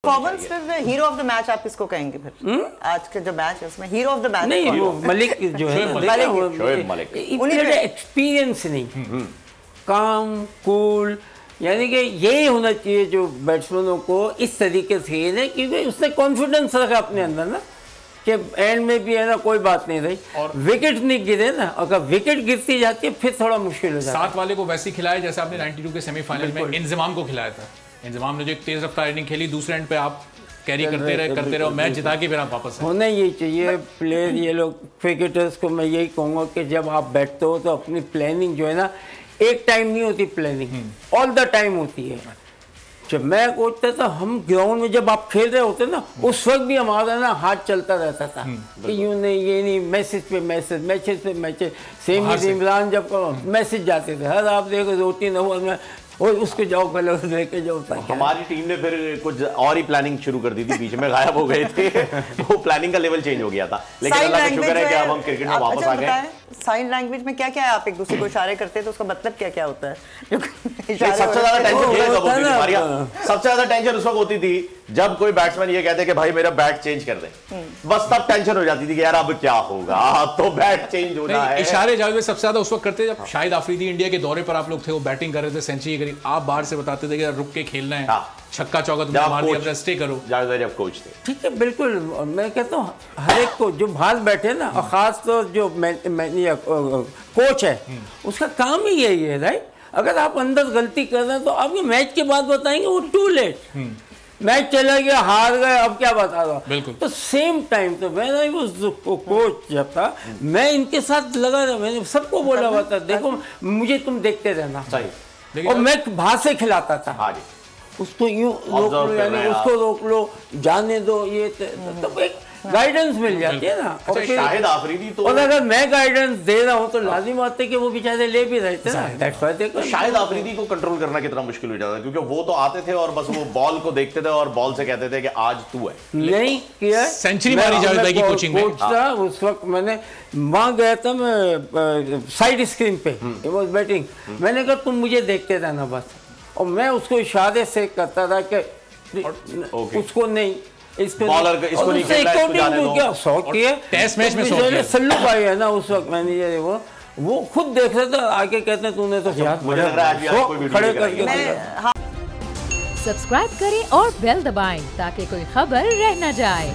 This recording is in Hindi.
परफॉर्मेंस में हीरो ऑफ द मैच आप किसको कहेंगे फिर? आज के जो मैच है उसमें हीरो ऑफ द मैच नहीं, वो मलिक जो है शोएब मलिक एक्सपीरियंस नहीं, काम कूल, यानी कि यही होना चाहिए जो बैट्समैनों को इस तरीके से खेले, क्योंकि उसने कॉन्फिडेंस रखा अपने अंदर ना कि एंड में भी है ना कोई बात नहीं रही, और विकेट नहीं गिरे ना, अगर विकेट गिरती जाती है फिर थोड़ा मुश्किल हो जाता है। साथ वाले को वैसे ही खिलाया जैसे आपने 92 के सेमीफाइनल में इंजमाम को खिलाया था। इंजमाम ने जो एक तेज रफ्तार इनिंग खेली, दूसरे एंड पे आप कैरी करते रहे मैच जिता के फिर आप वापस होना यही चाहिए प्लेयर। ये लोग क्रिकेटर्स को मैं यही कहूँगा कि जब आप बैठते हो तो अपनी प्लानिंग जो है ना, एक टाइम नहीं होती प्लानिंग, ऑल द टाइम होती है। जब मैं कोच था हम ग्राउंड में जब आप खेल रहे होते ना, उस वक्त भी हमारा ना हाथ चलता रहता था कि यूँ नहीं ये नहीं, मैसेज पे मैसेज, मैचेज पे मैचेज। सेम इमरान जब मैसेज जाते थे, हर आप देखो 2-3 ओवर में और उसको जाओ पहले उस लेके जाओ। हमारी टीम ने फिर कुछ और ही प्लानिंग शुरू कर दी थी, बीच में गायब हो गए थे। वो प्लानिंग का लेवल चेंज हो गया था, लेकिन अल्लाह का शुक्र है कि अब हम क्रिकेट में वापस आ गए। साइन लैंग्वेज में क्या क्या है? आप एक दूसरे को इशारे करते हैं तो उसका मतलब क्या क्या होता है? सबसे ज्यादा टेंशन सबसे ज्यादा टेंशन उस वक्त होती थी जब कोई बैट्समैन ये कहते कि भाई मेरा बैट चेंज कर दे, बस तब टेंशन हो जाती थी कि यार अब क्या होगा, तो बैट चेंज होना है। इशारे जावेद सबसे ज्यादा उस वक्त करते जब शाहिद आफरीदी इंडिया के दौरे पर आप लोग थे, वो बैटिंग कर रहे थे, सेंचुरी करी, आप बाहर से बताते थे कि रुक के खेलना है, छक्का चौका तुमने मार दिया, स्टे करो। जब कोच थे, ठीक है, बिल्कुल। मैं कहता हूँ हर एक को जो बाहर बैठे ना, और खास तो जो कोच है उसका काम ही यही है, राइट। अगर आप अंदर गलती कर रहे हैं तो आपके मैच के बाद बताएंगे, वो टू लेट, मैच चला गया, हार गए, अब क्या बता रहा। तो सेम टाइम तो मैं वो कोच जब था, मैं इनके साथ लगा था, मैंने सबको बोला हुआ था देखो मुझे तुम देखते रहना, और मैं बाहर से खिलाता था, उसको यूं रोक लो, यानी उसको रोक लो, जाने दो, ये तो एक गाइडेंस मिल जाती है ना। और शाहिद आफरीदी तो, और अगर मैं गाइडेंस दे रहा हूँ तो लाजिम बात है कि वो बेचारे ले भी रहे थे ना। शाहिद आफरीदी को कंट्रोल करना कितना मुश्किल हो जाता है, क्योंकि वो तो आते थे और बस वो बॉल को देखते थे और बॉल से कहते थे कि आज तू है। नहीं किया, सेंचुरी मारी जावेद भाई की कोचिंग में था उस वक्त। मैंने वहाँ गया था, मैं साइड स्क्रीन पे वाज बैटिंग, मैंने कहा तुम मुझे देखते रहना बस, और मैं उसको इशारे से करता था कि उसको नहीं, इसको बॉलर को इसको नहीं खेलना, इसको जाने दो। क्या शौक किया टेस्ट मैच में सल्लू भाई है ना उस वक्त मैनेजर, वो खुद देख रहे थे, आके कहते हैं तूने तो खड़े करके। सब्सक्राइब करें और बेल दबाएं ताकि कोई खबर रह न जाए।